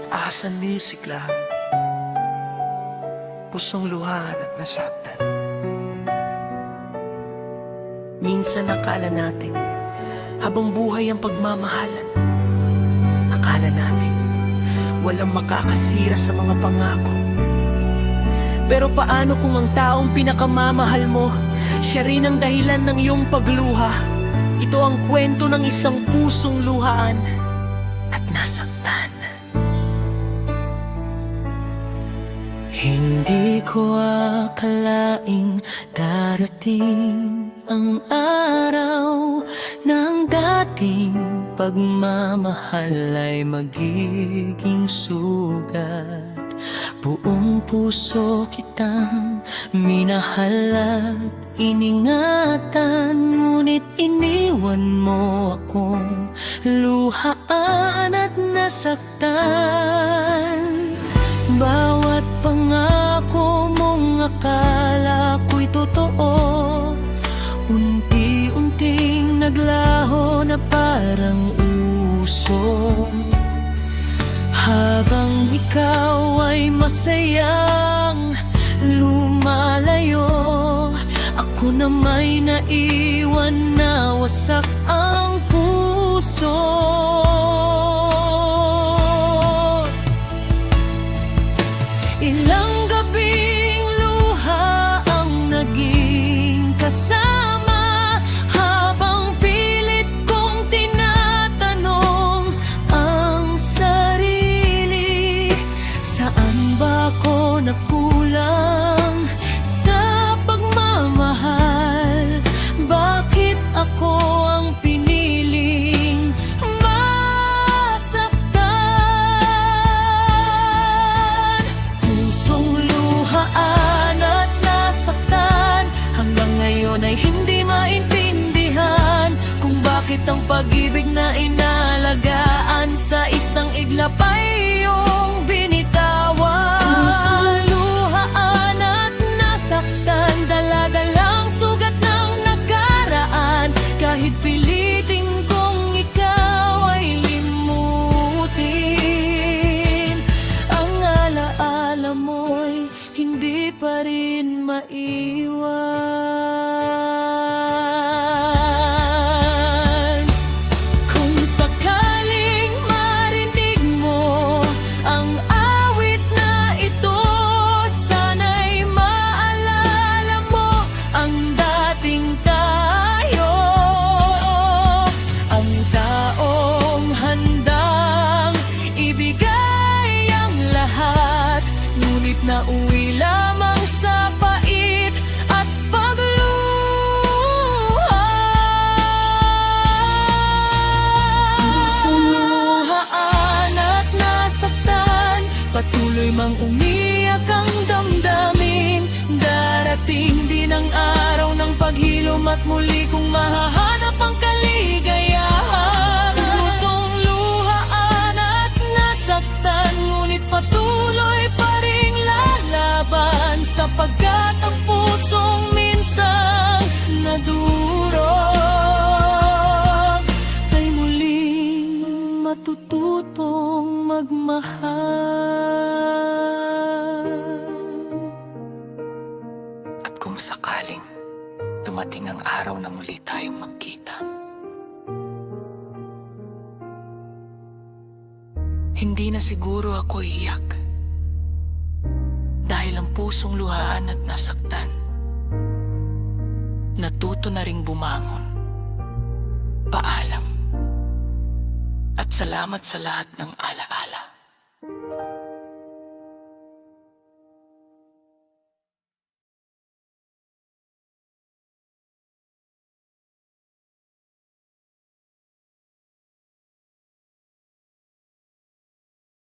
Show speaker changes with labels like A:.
A: Asan music lang, pusong luhaan at nasaktan. Minsan akala natin habang buhay ang pagmamahalan. Akala natin walang makakasira sa mga pangako. Pero paano kung ang taong pinakamamahal mo, siya rin ang dahilan ng iyong pagluha? Ito ang kwento ng isang pusong luhaan at nasaktan. Hindi ko akalaing darating ang araw ng dating pagmamahal ay magiging sugat. Buong puso kitang minahal at iningatan, ngunit iniwan mo akong luhaan at nasaktan. Bawat pangako mong akala ko'y totoo, unti-unting naglaho na parang uso. Habang ikaw ay masayang lumalayo, ako na may naiwan na wasak ang puso. Ilang gabing luha ang naging kasama, habang pilit kong tinatanong ang sarili. Saan ba ako nagkulang sa pagmamahal? Bakit ako ang piniling masaktan? Pusong luhaan at nasaktan, hanggang ngayon ay hindi maintindihan kung bakit ang pag-ibig na inalagaan sa isang iglap ay iyong binitawan. Pusong luhaan at nasaktan, dala-dalang sugat ng nakaraan. Kahit pilitin kong ikaw ay limutin, ang alaala mo'y hindi pa rin maiwan. Kung sakaling marinig mo ang awit na ito, sana'y maalala mo ang dating tayo, ang taong handang ibigay ang lahat, ngunit nauwi lamang sa pait at pagluha. Pusong luhaan at nasaktan, patuloy mang umiyak ang damdamin. Darating din ang araw ng paghilom at muli kong mahahanap ang kaligayahan. Pusong luhaan at nasaktan, ngunit patuloy pa ring lalaban, sapagkat ang pusong minsang nadurog ay muling matututong magmahal. At kung sakaling dumating ang araw na muli tayong magkita, hindi na siguro ako iiyak, dahil ang pusong luhaan at nasaktan natuto na ring bumangon. Paalam, at salamat sa lahat ng alaala.